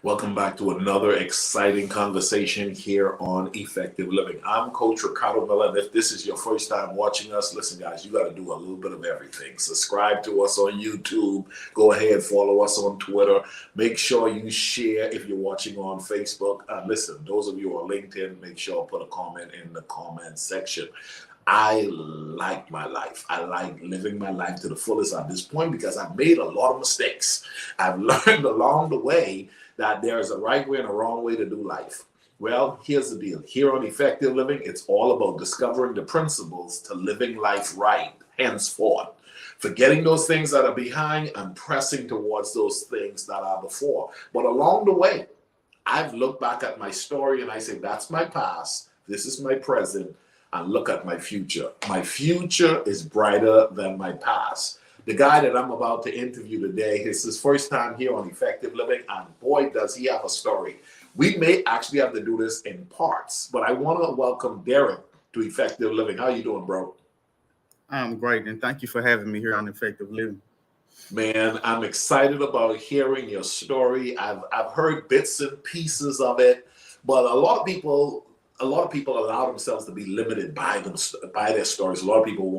Welcome back to another exciting conversation here on Effective Living. I'm Coach Ricardo Miller, and if this is your first time watching us, listen, guys, you got to do a little bit of everything. Subscribe to us on YouTube. Go ahead, follow us on Twitter. Make sure you share if you're watching on Facebook. Listen, those of you on LinkedIn, make sure to put a comment in the comment section. I like my life. I like living my life to the fullest at this point because I've made a lot of mistakes. I've learned along the way that there is a right way and a wrong way to do life. Well, here's the deal. Here on Effective Living, it's all about discovering the principles to living life right henceforth. Forgetting those things that are behind and pressing towards those things that are before. But along the way, I've looked back at my story and I say, that's my past. This is my present. And look at my future. My future is brighter than my past. The guy that I'm about to interview today, it's his first time here on Effective Living, and boy, does he have a story. We may actually have to do this in parts, but I want to welcome Deric to Effective Living. How you doing, bro? I'm great, and thank you for having me here on Effective Living. Man, I'm excited about hearing your story. I've heard bits and pieces of it, but a lot of people allow themselves to be limited by their stories. A lot of people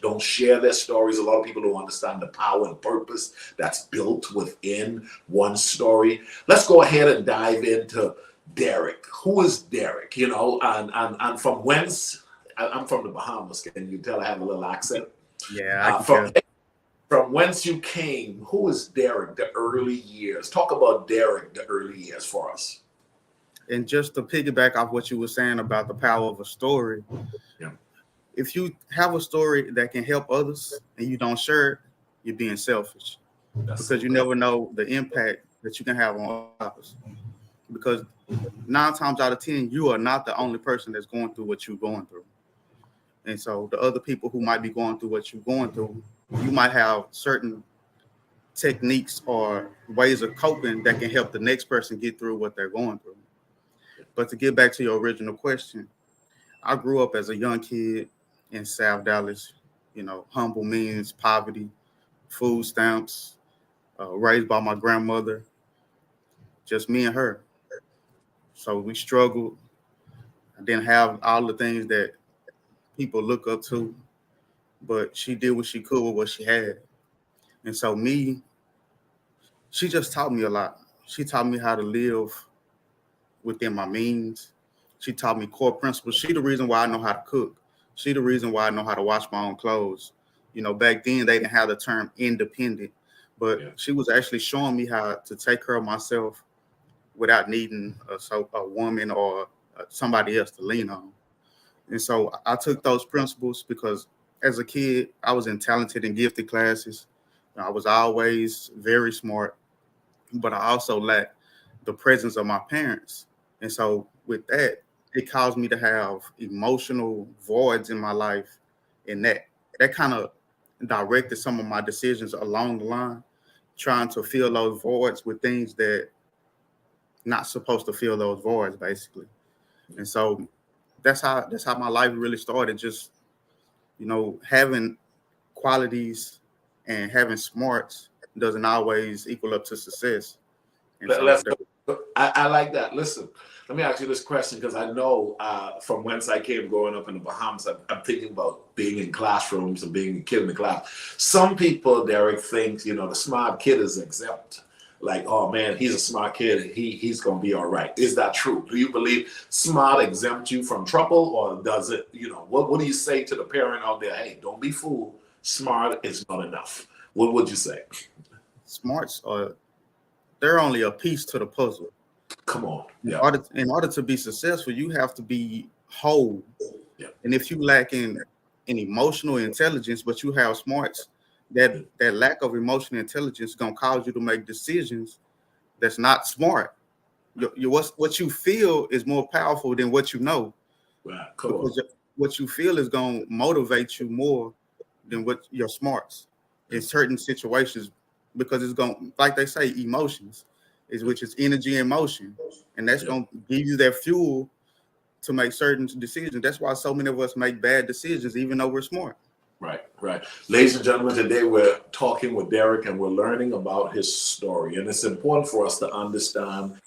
don't share their stories. A lot of people don't understand the power and purpose that's built within one story. Let's go ahead and dive into Deric. Who is Deric? You know, and from whence? I'm from the Bahamas. Can you tell I have a little accent? Yeah. From whence you came? Who is Deric? The early years. Talk about Deric, the early years for us. And just to piggyback off what you were saying about the power of a story, if you have a story that can help others and you don't share it, you're being selfish. Because you never know the impact that you can have on others. Because 9 times out of 10, you are not the only person that's going through what you're going through. And so the other people who might be going through what you're going through, you might have certain techniques or ways of coping that can help the next person get through what they're going through. But to get back to your original question, I grew up as a young kid in South Dallas, humble means, poverty, food stamps, raised by my grandmother, just me and her. So we struggled. I didn't have all the things that people look up to, but she did what she could with what she had. And so she just taught me a lot. She taught me how to live within my means. She taught me core principles. She the reason why I know how to cook. She the reason why I know how to wash my own clothes. Back then they didn't have the term independent, but she was actually showing me how to take care of myself without needing a woman or somebody else to lean on. And so I took those principles because as a kid, I was in talented and gifted classes. I was always very smart, but I also lacked the presence of my parents. And so with that, it caused me to have emotional voids in my life. And that kind of directed some of my decisions along the line, trying to fill those voids with things that not supposed to fill those voids, basically. And so that's how my life really started. Just having qualities and having smarts doesn't always equal up to success. And so Let's go. I like that. Listen, let me ask you this question because I know from whence I came growing up in the Bahamas, I'm thinking about being in classrooms and being a kid in the class. Some people, Deric, think, the smart kid is exempt. Like, oh man, he's a smart kid. He's going to be all right. Is that true? Do you believe smart exempt you from trouble, or does it, what do you say to the parent out there? Hey, don't be fooled. Smart is not enough. What would you say? Smarts they're only a piece to the puzzle. Come on. Yeah. In order to be successful, you have to be whole. Yeah. And if you lack in emotional intelligence, but you have smarts, that lack of emotional intelligence is going to cause you to make decisions that's not smart. What you feel is more powerful than what you know. Right. Cool. Because what you feel is going to motivate you more than what your smarts in certain situations, because it's going, like they say, emotions which is energy and motion, and that's going to give you that fuel to make certain decisions. That's why so many of us make bad decisions, even though we're smart. Right. Ladies and gentlemen, today we're talking with Deric and we're learning about his story. And it's important for us to understand,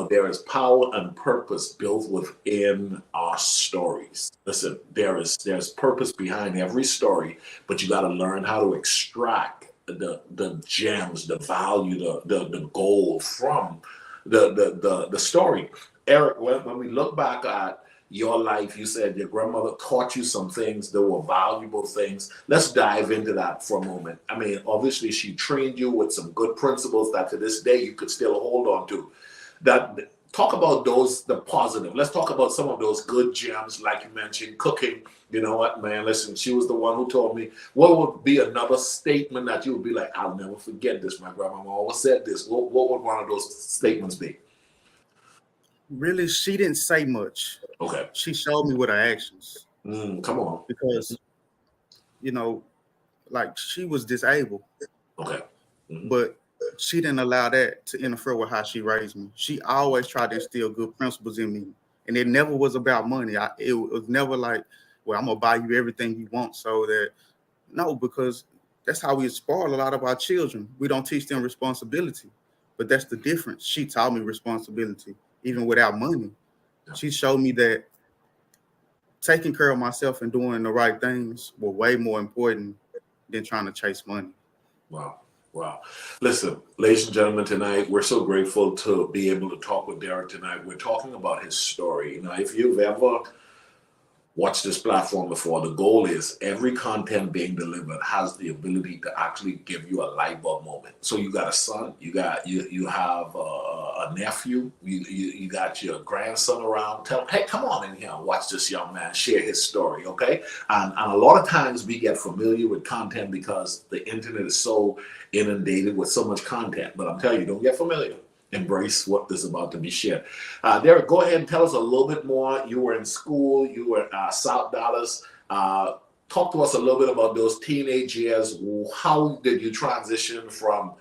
there is power and purpose built within our stories. Listen, there's purpose behind every story, but you got to learn how to extract the gems, the value, the gold from the story. Eric, when we look back at your life, you said your grandmother taught you some things that were valuable things. Let's dive into that for a moment. I mean, obviously she trained you with some good principles that to this day you could still hold on to. Talk about those, the positive. Let's talk about some of those good gems, like you mentioned, cooking. You know what, man, listen, she was the one who told me. What would be another statement that you would be like, I'll never forget this, my grandma always said this. What would one of those statements be? Really, she didn't say much. Okay. She showed me with her actions. Come on. Because, like she was disabled. Okay. But she didn't allow that to interfere with how she raised me. She always tried to instill good principles in me. And it never was about money. It was never like, well, I'm going to buy you everything you want. No, because that's how we spoil a lot of our children. We don't teach them responsibility. But that's the difference. She taught me responsibility, even without money. Yeah. She showed me that taking care of myself and doing the right things were way more important than trying to chase money. Wow. Listen, ladies and gentlemen, tonight, we're so grateful to be able to talk with Deric tonight. We're talking about his story. If you've ever watched this platform before, the goal is every content being delivered has the ability to actually give you a light bulb moment. So you got a son, you have a nephew, you got your grandson around. Tell him, hey, come on in here and watch this young man share his story, okay? And a lot of times we get familiar with content because the internet is so inundated with so much content. But I'm telling you, don't get familiar. Embrace what is about to be shared. Deric, go ahead and tell us a little bit more. You were in school, you were at South Dallas. Talk to us a little bit about those teenage years. How did you transition from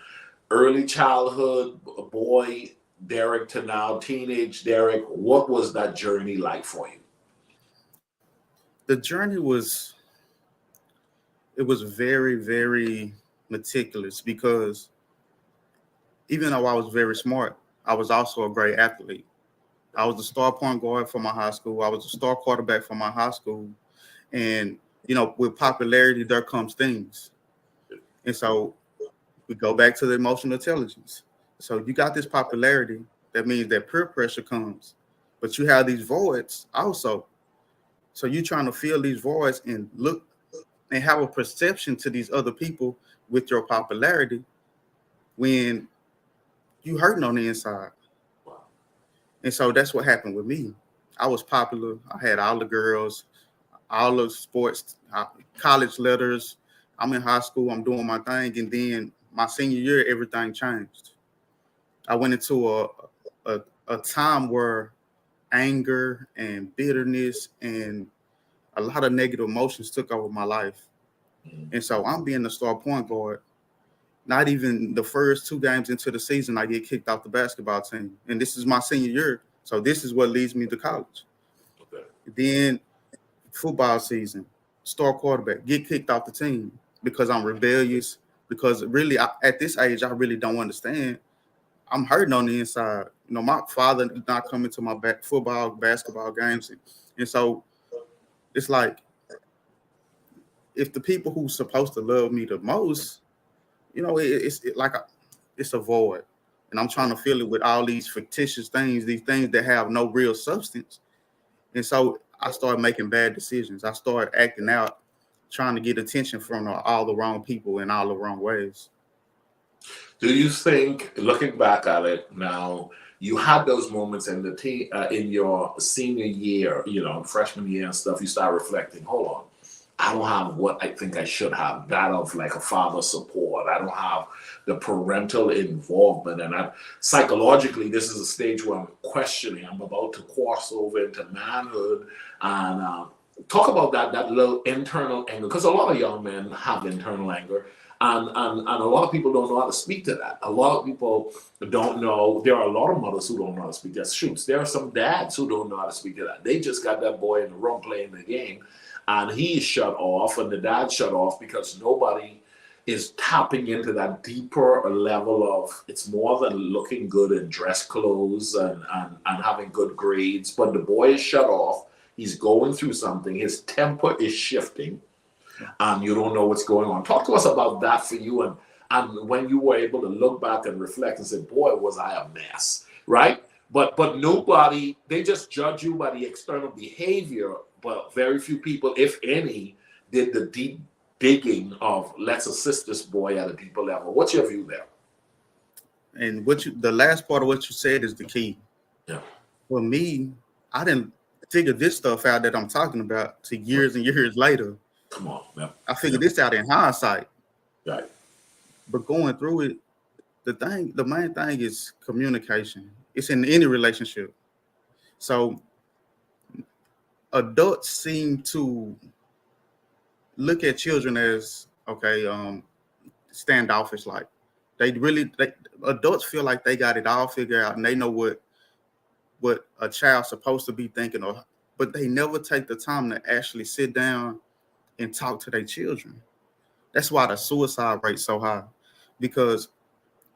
early childhood boy Deric to now teenage Deric? What was that journey like for you? The journey was very, very meticulous because even though I was very smart, I was also a great athlete. I was the star point guard for my high school. I was the star quarterback for my high school. And, with popularity, there comes things. And so we go back to the emotional intelligence. So you got this popularity. That means that peer pressure comes. But you have these voids also. So you're trying to fill these voids and look and have a perception to these other people with your popularity when you hurting on the inside. And so that's what happened with me. I was popular. I had all the girls, all the sports, college letters. I'm in high school. I'm doing my thing. And then my senior year, everything changed. I went into a time where anger and bitterness and a lot of negative emotions took over my life. And so I'm being the star point guard. Not even the first 2 games into the season, I get kicked off the basketball team. And this is my senior year. So this is what leads me to college. Okay. Then football season, star quarterback, get kicked off the team because I'm rebellious. Because really, at this age, I really don't understand. I'm hurting on the inside. You know, my father is not coming to my football, basketball games. And so it's like, if the people who's supposed to love me the most, you know, it's like it's a void. And I'm trying to fill it with all these fictitious things, these things that have no real substance. And so I started making bad decisions. I started acting out, trying to get attention from all the wrong people in all the wrong ways. Do you think, looking back at it now, you had those moments in the in your senior year, you know, freshman year and stuff, you start reflecting, hold on, I don't have what I think I should have, that of like a father support. I don't have the parental involvement. And psychologically, this is a stage where I'm questioning. I'm about to cross over into manhood and talk about that little internal anger, because a lot of young men have internal anger. And a lot of people don't know how to speak to that. A lot of people don't know. There are a lot of mothers who don't know how to speak to that. Shoots. There are some dads who don't know how to speak to that. They just got that boy in the room playing the game, and he's shut off, and the dad shut off because nobody is tapping into that deeper level of, it's more than looking good in dress clothes and having good grades, but the boy is shut off. He's going through something. His temper is shifting. And you don't know what's going on. Talk to us about that for you, and when you were able to look back and reflect and say, boy, was I a mess, right? But nobody, they just judge you by the external behavior, but very few people, if any, did the deep digging of, let's assist this boy at a deeper level. What's your view there? And the last part of what you said is the key. Yeah. For me, I didn't figure this stuff out that I'm talking about to years and years later. Come on, man. I figured this out in hindsight. Right. But going through it, the main thing is communication. It's in any relationship. So adults seem to look at children as, okay, standoffish. Like adults feel like they got it all figured out and they know what a child's supposed to be thinking, but they never take the time to actually sit down and talk to their children. That's why the suicide rate's so high. Because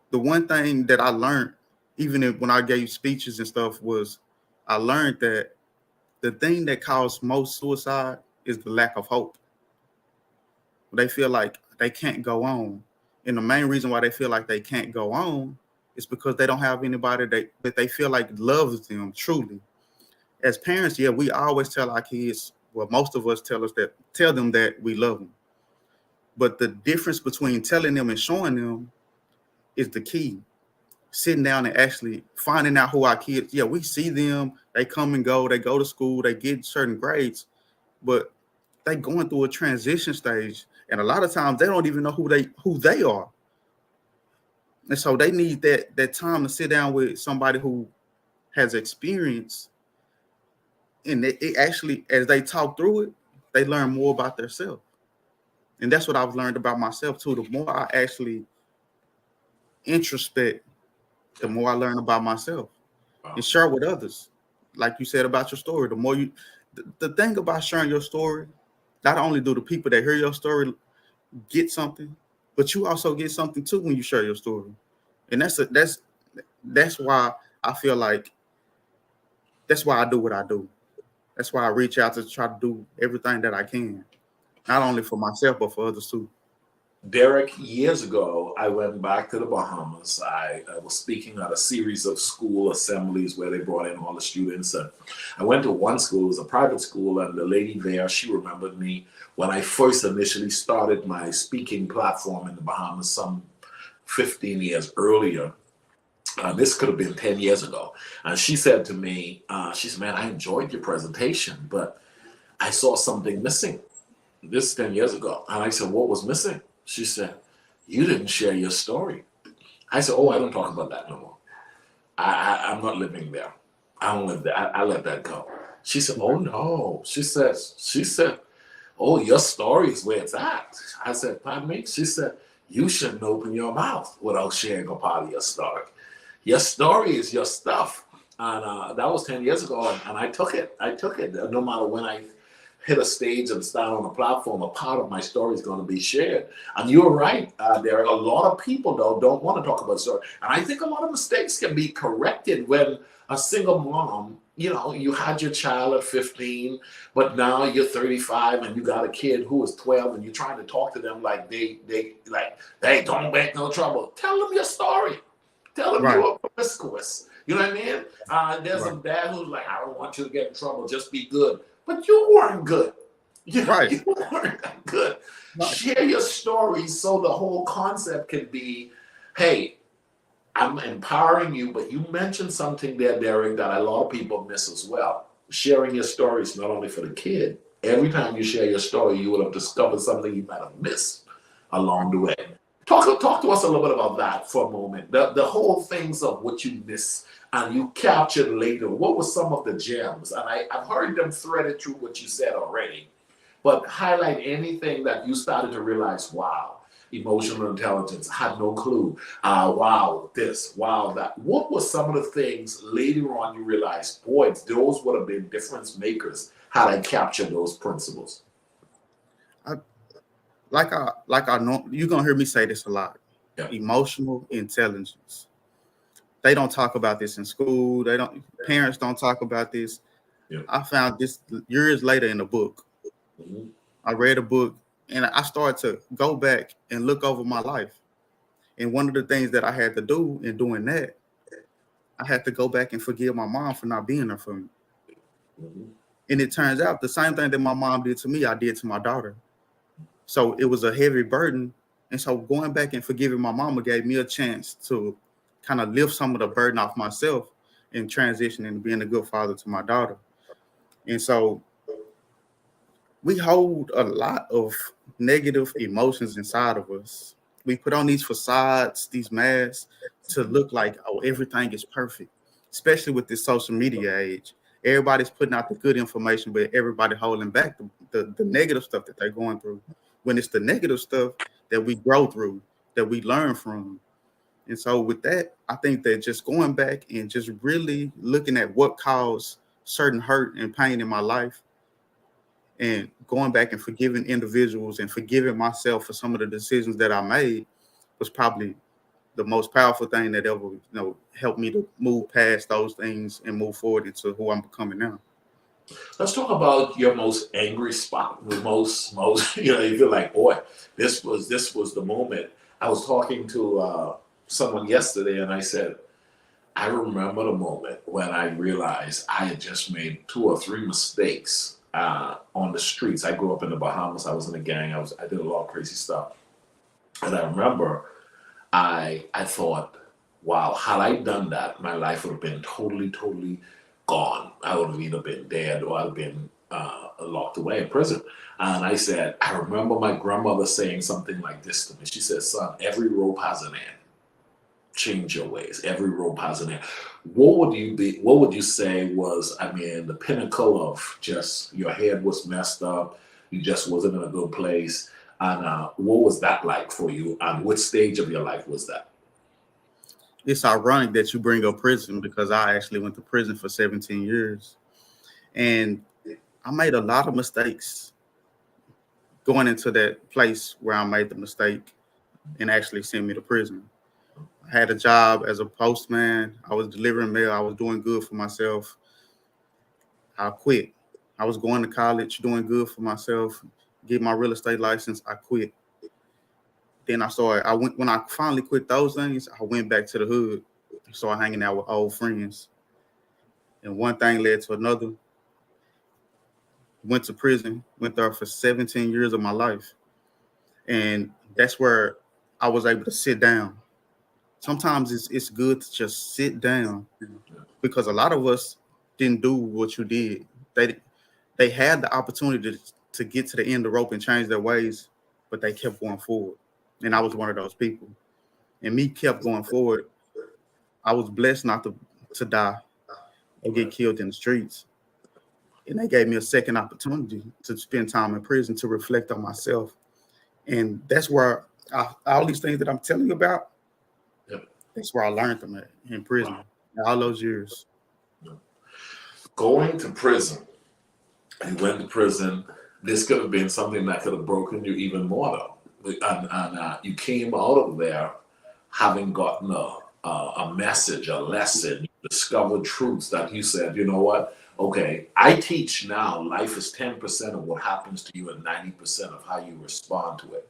the one thing that I learned, even when I gave speeches and stuff, was I learned that the thing that causes most suicide is the lack of hope. They feel like they can't go on. And the main reason why they feel like they can't go on is because they don't have anybody that they feel like loves them truly. As parents, yeah, we always tell our kids, well, most of us tell them that we love them. But the difference between telling them and showing them is the key. Sitting down and actually finding out who our kids, yeah, we see them, they come and go, they go to school, they get certain grades, but they going through a transition stage. And a lot of times they don't even know who they are. And so they need that time to sit down with somebody who has experience. And it actually, as they talk through it, they learn more about themselves. And that's what I've learned about myself too. The more I actually introspect, the more I learn about myself. Wow. And share with others. Like you said about your story, the more the thing about sharing your story, not only do the people that hear your story get something, but you also get something too when you share your story. And that's why I feel like that's why I do what I do. That's why I reach out to try to do everything that I can, not only for myself, but for others too. Deric, years ago, I went back to the Bahamas. I was speaking at a series of school assemblies where they brought in all the students. And I went to one school, it was a private school, and the lady there, she remembered me when I first initially started my speaking platform in the Bahamas some 15 years earlier. This could have been 10 years ago. And she said to me, she said, man, I enjoyed your presentation, but I saw something missing. This is 10 years ago. And I said, what was missing? She said, you didn't share your story. I said, oh, I don't talk about that no more. I'm not living there. I don't live there. I let that go. She said, oh no. She said, oh, your story is where it's at. I said, pardon me? She said, you shouldn't open your mouth without sharing a part of your story. Your story is your stuff. And that was 10 years ago. And I took it. No matter when I hit a stage and stand on a platform, a part of my story is going to be shared. And you're right. There are a lot of people, though, don't want to talk about story. And I think a lot of mistakes can be corrected when a single mom, you had your child at 15, but now you're 35 and you got a kid who is 12 and you're trying to talk to them like they don't make no trouble. Tell them your story. Tell them you were promiscuous. You know what I mean? There's a dad who's like, I don't want you to get in trouble. Just be good. But you weren't good. You weren't good. Right. Share your story so the whole concept can be, hey, I'm empowering you, but you mentioned something there, Deric, that a lot of people miss as well. Sharing your story is not only for the kid. Every time you share your story, you will have discovered something you might have missed along the way. Talk to us a little bit about that for a moment. The whole things of what you miss and you captured later. What were some of the gems? And I've heard them threaded through what you said already, but highlight anything that you started to realize, wow, emotional intelligence, had no clue. Wow, this, wow, that. What were some of the things later on you realized, boy, those would have been difference makers had I captured those principles? Like I know, you're gonna hear me say this a lot. Yeah. Emotional intelligence. They don't talk about this in school. Parents don't talk about this. Yeah. I found this years later in a book. Mm-hmm. I read a book and I started to go back and look over my life. And one of the things that I had to do in doing that, I had to go back and forgive my mom for not being there for me. Mm-hmm. And it turns out the same thing that my mom did to me, I did to my daughter. So it was a heavy burden. And so going back and forgiving my mama gave me a chance to kind of lift some of the burden off myself and transition into being a good father to my daughter. And so we hold a lot of negative emotions inside of us. We put on these facades, these masks to look like, oh, everything is perfect, especially with this social media age. Everybody's putting out the good information, but everybody holding back the negative stuff that they're going through. When it's the negative stuff that we grow through, that we learn from. And so with that, I think that just going back and just really looking at what caused certain hurt and pain in my life and going back and forgiving individuals and forgiving myself for some of the decisions that I made was probably the most powerful thing that ever, helped me to move past those things and move forward into who I'm becoming now. Let's talk about your most angry spot. The most, you feel like, boy, this was the moment. I was talking to someone yesterday, and I said, I remember the moment when I realized I had just made 2 or 3 mistakes on the streets. I grew up in the Bahamas. I was in a gang. I did a lot of crazy stuff, and I remember I thought, wow, had I done that, my life would have been totally gone. I would have either been dead or I'd have been locked away in prison. And I said, I remember my grandmother saying something like this to me. She said, son, every rope has an end. Change your ways. Every rope has an end. What would you say was, the pinnacle of just your head was messed up, you just wasn't in a good place? And what was that like for you? And what stage of your life was that? It's ironic that you bring up prison because I actually went to prison for 17 years. And I made a lot of mistakes going into that place where I made the mistake and actually sent me to prison. I had a job as a postman. I was delivering mail. I was doing good for myself. I quit. I was going to college, doing good for myself, get my real estate license. I quit. Then when I finally quit those things, I went back to the hood, started hanging out with old friends. And one thing led to another. Went to prison, went there for 17 years of my life. And that's where I was able to sit down sometimes it's good to just sit down, because a lot of us didn't do what you did. They had the opportunity to get to the end of the rope and change their ways, but they kept going forward. And I was one of those people. And me kept going forward. I was blessed not to die or get killed in the streets. And they gave me a second opportunity to spend time in prison to reflect on myself. And that's where all these things that I'm telling you about, that's where I learned them at, in prison. All those years. Going to prison, you went to prison, this could have been something that could have broken you even more, though. And you came out of there having gotten a message, a lesson, you discovered truths that you said, you know what? Okay, I teach now life is 10% of what happens to you and 90% of how you respond to it.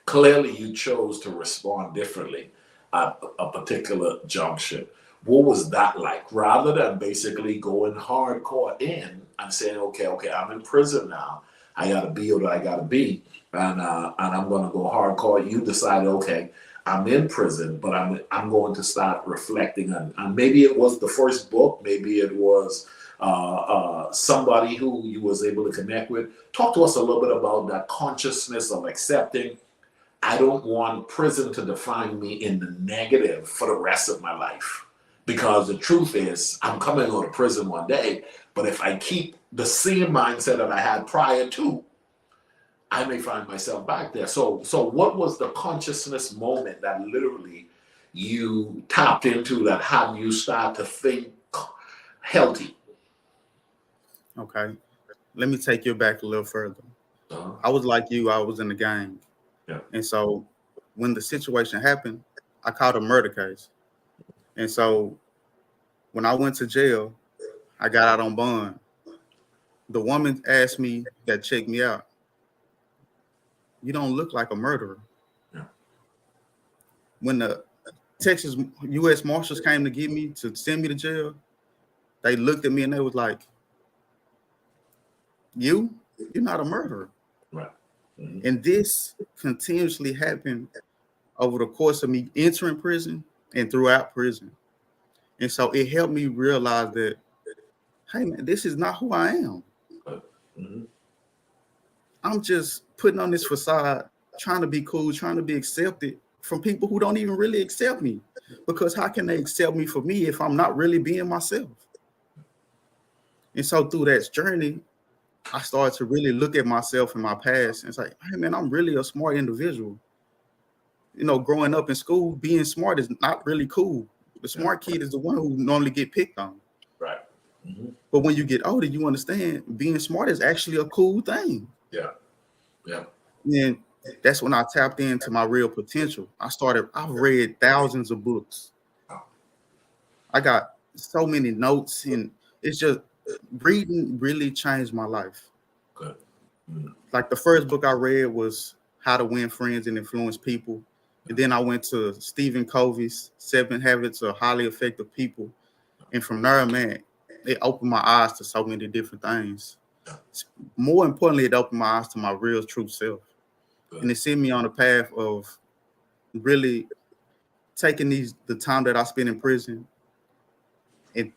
Clearly, you chose to respond differently at a particular junction. What was that like? Rather than basically going hardcore in and saying, okay, I'm in prison now. I got to be what I got to be. And I'm going to go hardcore. You decided, okay, I'm in prison, but I'm going to start reflecting on, and maybe it was the first book, maybe it was somebody who you was able to connect with. Talk to us a little bit about that consciousness of accepting, I don't want prison to define me in the negative for the rest of my life. Because the truth is, I'm coming out of prison one day, but if I keep the same mindset that I had prior to, I may find myself back there. So what was the consciousness moment that literally you tapped into that had you start to think healthy? Okay. Let me take you back a little further. I was like you, I was in the gang. Yeah. And so when the situation happened, I caught a murder case. And so when I went to jail, I got out on bond. The woman asked me that checked me out, you don't look like a murderer. Yeah. When the Texas U.S. Marshals came to get me, to send me to jail, they looked at me and they was like, you're not a murderer. Right. Mm-hmm. And this continuously happened over the course of me entering prison and throughout prison. And so it helped me realize that, hey man, this is not who I am. Mm-hmm. I'm just putting on this facade, trying to be cool, trying to be accepted from people who don't even really accept me. Because how can they accept me for me if I'm not really being myself? And so through that journey, I started to really look at myself and my past and say, hey man, I'm really a smart individual. You know, growing up in school, being smart is not really cool. The smart kid is the one who normally get picked on. Right. Mm-hmm. But when you get older, you understand being smart is actually a cool thing. Yeah. Yeah. And that's when I tapped into my real potential. I've read thousands of books. I got so many notes, and it's just reading really changed my life. Good. Mm-hmm. Like the first book I read was How to Win Friends and Influence People. And then I went to Stephen Covey's 7 Habits of Highly Effective People. And from there, man, it opened my eyes to so many different things. More importantly, it opened my eyes to my real true self. Good. And it sent me on a path of really taking the time that I spent in prison, and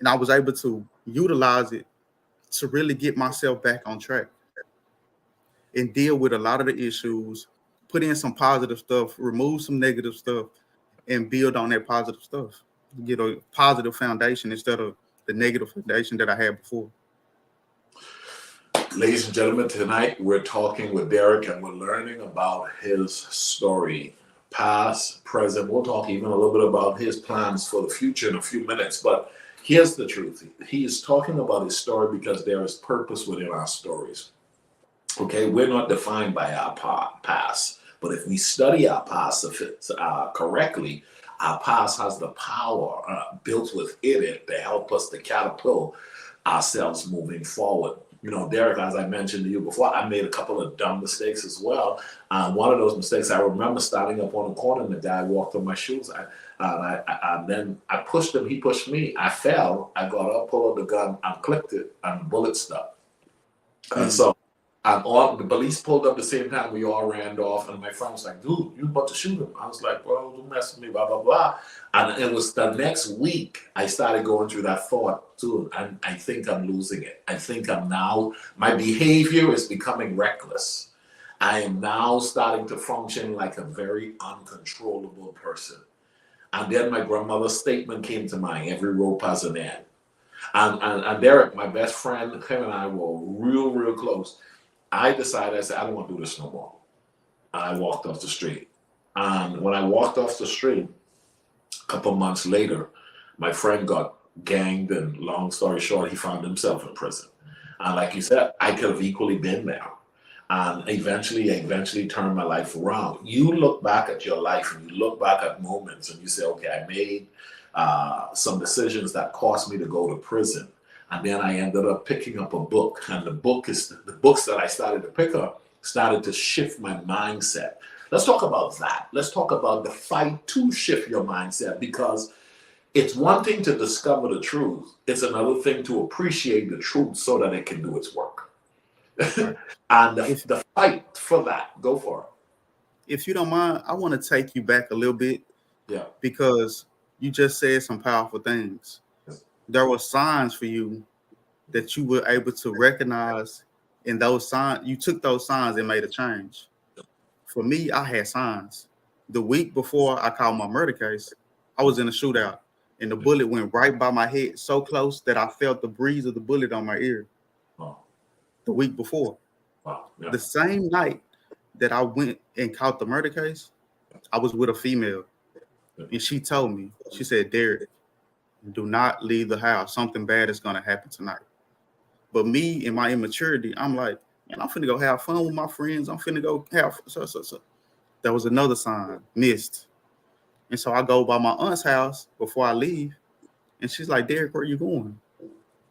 I was able to utilize it to really get myself back on track and deal with a lot of the issues, put in some positive stuff, remove some negative stuff, and build on that positive stuff. Get a positive foundation instead of the negative foundation that I had before. Ladies and gentlemen, tonight we're talking with Deric and we're learning about his story, past, present. We'll talk even a little bit about his plans for the future in a few minutes. But here's the truth. He is talking about his story because there is purpose within our stories. Okay, we're not defined by our past. But if we study our past correctly, our past has the power built within it to help us to catapult ourselves moving forward. You know, Deric, as I mentioned to you before, I made a couple of dumb mistakes as well. One of those mistakes, I remember starting up on a corner and the guy walked on my shoes. Then I pushed him, he pushed me. I fell, I got up, pulled out the gun, and clicked it, and the bullet stuck. And so And all the police pulled up the same time. We all ran off, and my friend was like, "Dude, you about to shoot him?" I was like, "Bro, don't mess with me." Blah blah blah. And it was the next week I started going through that thought, dude. I think I'm losing it. I think I'm now. My behavior is becoming reckless. I am now starting to function like a very uncontrollable person. And then my grandmother's statement came to mind: "Every rope has an end." And Deric, my best friend, him and I were real close. I decided, I said, I don't want to do this no more. I walked off the street. And when I walked off the street, a couple months later, my friend got ganged, and long story short, he found himself in prison. And like you said, I could have equally been there. And I eventually turned my life around. You look back at your life and you look back at moments and you say, okay, I made some decisions that caused me to go to prison. And then I ended up picking up a book. And the books that I started to pick up started to shift my mindset. Let's talk about that. Let's talk about the fight to shift your mindset, because it's one thing to discover the truth. It's another thing to appreciate the truth so that it can do its work. Right. And the fight for that, go for it. If you don't mind, I want to take you back a little bit. Yeah. Because you just said some powerful things. There were signs for you that you were able to recognize, and those signs, you took those signs and made a change. For me, I had signs. The week before I called my murder case, I was in a shootout, and the bullet went right by my head, so close that I felt the breeze of the bullet on my ear. Wow. The week before. Wow. Yeah. The same night that I went and caught the murder case, I was with a female, and she told me, she said, "Deric, do not leave the house. Something bad is going to happen tonight." But me, in my immaturity, I'm like, man, I'm finna go have fun with my friends. I'm finna go have so. There was another sign, missed. And so I go by my aunt's house before I leave, and she's like, "Deric, where you going?"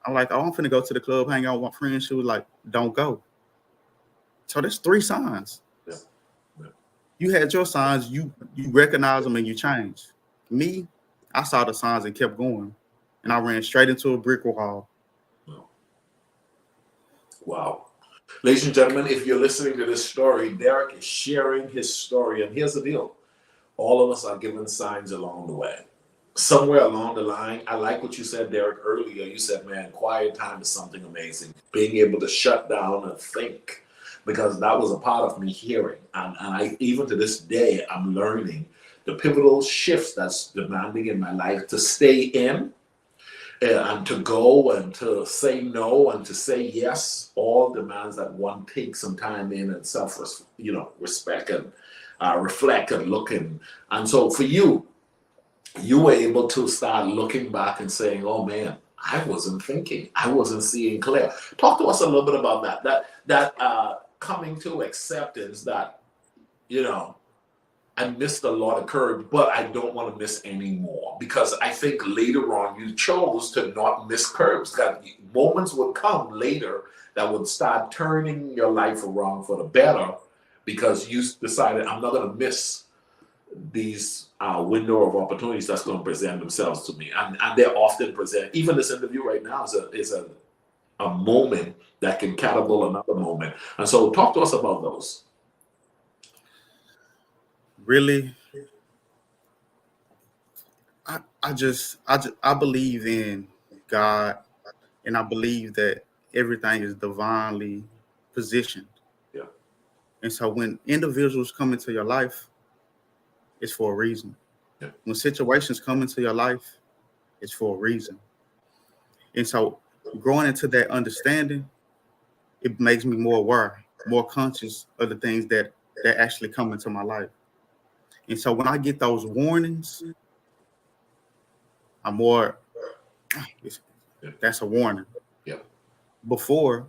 I'm like, "Oh, I'm finna go to the club, hang out with my friends." She was like, "Don't go." So there's 3 signs. Yeah. Yeah. You had your signs, you recognize them and you change. Me, I saw the signs and kept going, and I ran straight into a brick wall. Wow. Ladies and gentlemen, if you're listening to this story, Deric is sharing his story. And here's the deal. All of us are given signs along the way. Somewhere along the line, I like what you said, Deric, earlier. You said, man, quiet time is something amazing. Being able to shut down and think, because that was a part of me hearing. And I, even to this day, I'm learning the pivotal shifts that's demanding in my life to stay in, and to go and to say no and to say yes, all demands that one takes some time in and respect and reflect and look in. And so for you, you were able to start looking back and saying, "Oh man, I wasn't thinking, I wasn't seeing clear." Talk to us a little bit about that coming to acceptance that, I missed a lot of curves, but I don't want to miss any more, because I think later on you chose to not miss curves. That moments would come later that would start turning your life around for the better, because you decided, I'm not going to miss these window of opportunities that's going to present themselves to me, and they're often present. Even this interview right now is a moment that can catapult another moment. And so, talk to us about those. Really, I believe in God, and I believe that everything is divinely positioned. Yeah. And so when individuals come into your life, it's for a reason. Yeah. When situations come into your life, it's for a reason. And so growing into that understanding, it makes me more aware, more conscious of the things that actually come into my life. And so when I get those warnings, I'm more, that's a warning. Yeah. Before,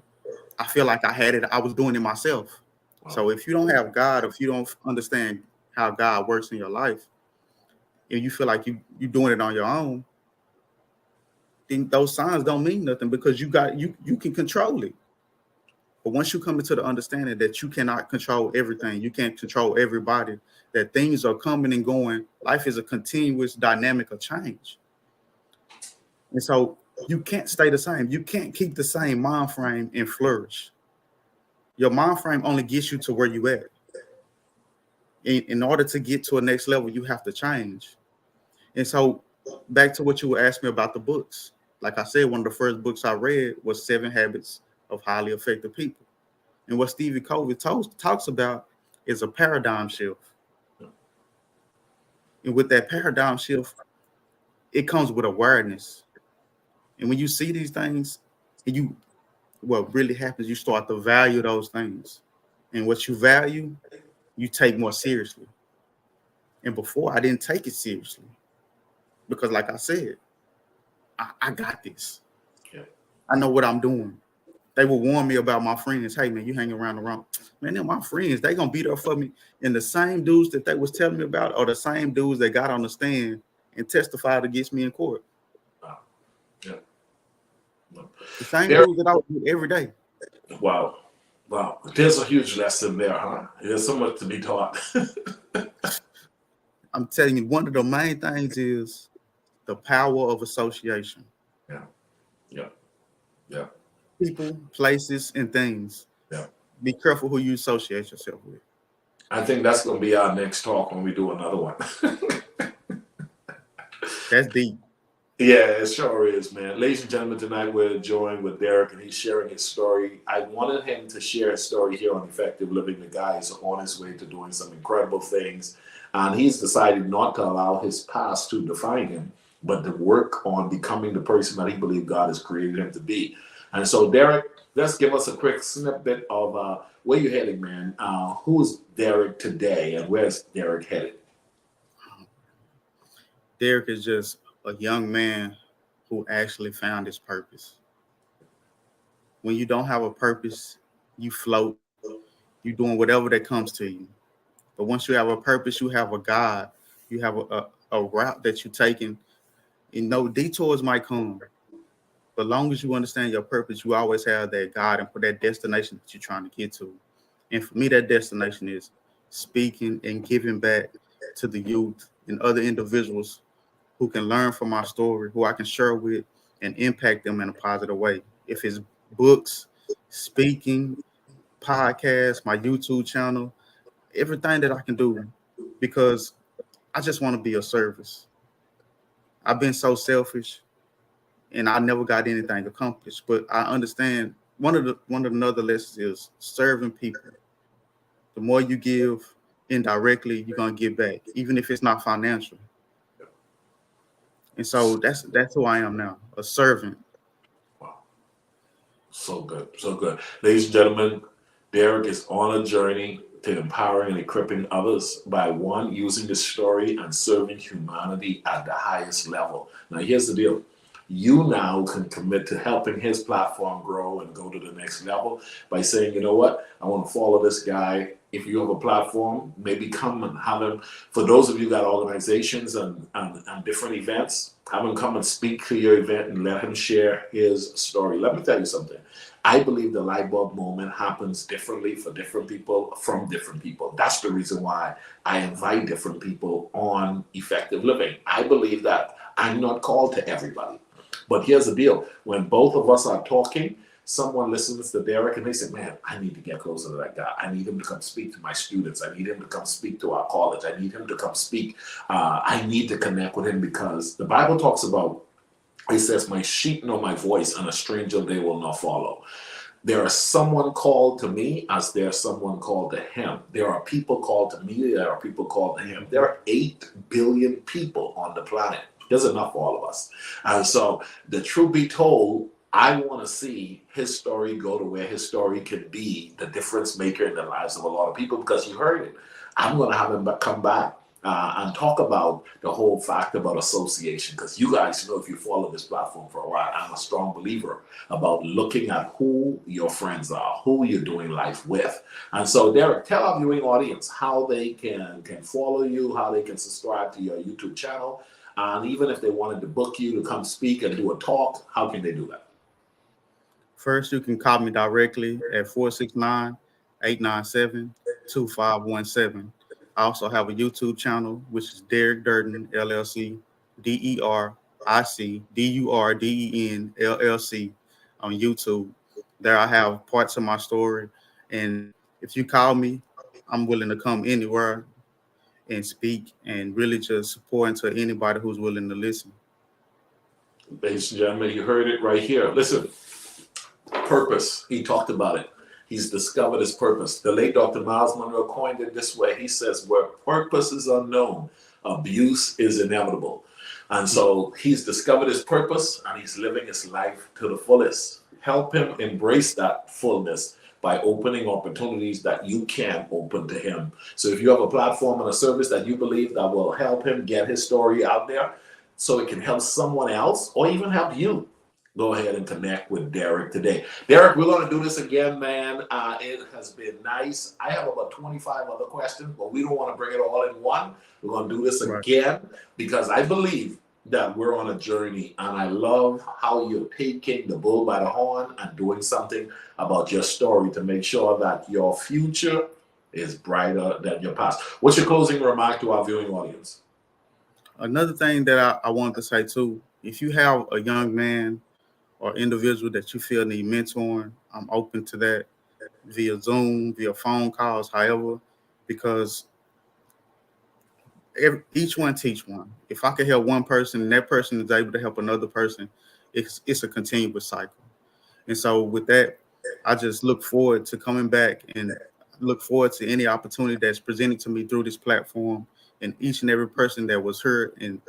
I feel like I had it, I was doing it myself. Wow. So if you don't have God, if you don't understand how God works in your life, and you feel like you're doing it on your own, then those signs don't mean nothing, because you can control it. But once you come into the understanding that you cannot control everything, you can't control everybody, that things are coming and going, life is a continuous dynamic of change. And so you can't stay the same. You can't keep the same mind frame and flourish. Your mind frame only gets you to where you at. In order to get to a next level, you have to change. And so back to what you were asking me about the books. Like I said, one of the first books I read was 7 Habits of Highly Effective People. And what Stevie Covey talks about is a paradigm shift. And with that paradigm shift, it comes with awareness. And when you see these things, and what really happens, you start to value those things. And what you value, you take more seriously. And before, I didn't take it seriously because, like I said, I got this. Yeah. I know what I'm doing. They would warn me about my friends. Hey, man, you hang around the wrong. Man, they're my friends. They going to be there for me. And the same dudes that they was telling me about are the same dudes that got on the stand and testified against me in court. Wow. Yeah. The same dudes that I was with every day. Wow. Wow. There's a huge lesson there, huh? There's so much to be taught. I'm telling you, one of the main things is the power of association. Yeah. Yeah. Yeah. People, places, and things. Yeah. Be careful who you associate yourself with. I think that's going to be our next talk when we do another one. That's deep. Yeah, it sure is, man. Ladies and gentlemen, tonight we're joined with Deric, and he's sharing his story. I wanted him to share his story here on Effective Living. The guy is on his way to doing some incredible things, and he's decided not to allow his past to define him, but to work on becoming the person that he believes God has created him to be. And so, Deric, let's give us a quick snippet of where you're heading, man. Who's Deric today, and where's Deric headed? Deric is just a young man who actually found his purpose. When you don't have a purpose, you float, you're doing whatever that comes to you. But once you have a purpose, you have a God, you have a route that you're taking. You know, detours might come, but long as you understand your purpose, you always have that God and for that destination that you're trying to get to. And for me, that destination is speaking and giving back to the youth and other individuals who can learn from my story, who I can share with and impact them in a positive way. If it's books, speaking, podcasts, my YouTube channel, everything that I can do, because I just want to be of service. I've been so selfish and I never got anything accomplished, but I understand one of another lessons is serving people. The more you give indirectly, you're going to give back, even if it's not financial. And so that's who I am now, a servant. Wow. So good. So good. Ladies and gentlemen, Deric is on a journey to empowering and equipping others by one, using the story and serving humanity at the highest level. Now, here's the deal. You now can commit to helping his platform grow and go to the next level by saying, you know what, I want to follow this guy. If you have a platform, maybe come and have him. For those of you got organizations and different events, have him come and speak to your event and let him share his story. Let me tell you something. I believe the light bulb moment happens differently for different people from different people. That's the reason why I invite different people on Effective Living. I believe that I'm not called to everybody. But here's the deal. When both of us are talking, someone listens to Deric and they say, man, I need to get closer to that guy. I need him to come speak to my students. I need him to come speak to our college. I need him to come speak. I need to connect with him because the Bible talks about, it says, my sheep know my voice and a stranger they will not follow. There is someone called to me as there's someone called to him. There are people called to me. There are people called to him. There are 8 billion people on the planet. There's enough for all of us. And so the truth be told, I want to see his story go to where his story can be the difference maker in the lives of a lot of people, because you heard it. I'm going to have him come back and talk about the whole fact about association, because you guys know, if you follow this platform for a while, I'm a strong believer about looking at who your friends are, who you're doing life with. And so, Deric, tell our viewing audience how they can follow you, how they can subscribe to your YouTube channel, and even if they wanted to book you to come speak and do a talk, how can they do that? First, you can call me directly at 469-897-2517. I also have a YouTube channel, which is Deric Durden LLC, DericDurden LLC on YouTube. There I have parts of my story And if you call me, I'm willing to come anywhere and speak and really just pour into anybody who's willing to listen. Ladies and gentlemen, you heard it right here. Listen, purpose. He talked about it. He's discovered his purpose. The late Dr. Miles Monroe coined it this way. He says, where purpose is unknown, abuse is inevitable. And so he's discovered his purpose and he's living his life to the fullest. Help him embrace that fullness by opening opportunities that you can open to him. So if you have a platform and a service that you believe that will help him get his story out there so it can help someone else or even help you, go ahead and connect with Deric today. Deric, we're going to do this again, man. It has been nice. I have about 25 other questions, but we don't want to bring it all in one. We're going to do this again because I believe that we're on a journey, and I love how you're taking the bull by the horn and doing something about your story to make sure that your future is brighter than your past. What's your closing remark to our viewing audience? Another thing that I wanted to say too, if you have a young man or individual that you feel need mentoring, I'm open to that via Zoom, via phone calls, however, because each one teach one. If I can help one person and that person is able to help another person, it's a continuous cycle. And so with that, I just look forward to coming back and look forward to any opportunity that's presented to me through this platform. And each and every person that was heard and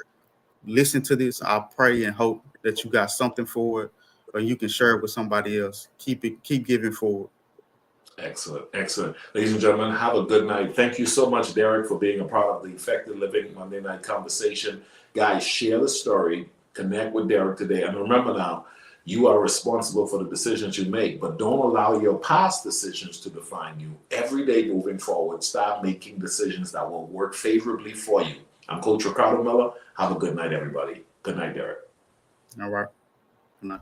listen to this, I pray and hope that you got something for it, or you can share it with somebody else. Keep giving forward. Excellent, excellent. Ladies and gentlemen, have a good night. Thank you so much, Deric, for being a part of the Effective Living Monday Night Conversation. Guys, share the story, connect with Deric today. And remember now, you are responsible for the decisions you make, but don't allow your past decisions to define you. Every day moving forward, start making decisions that will work favorably for you. I'm Coach Ricardo Miller. Have a good night, everybody. Good night, Deric. All right. Good night.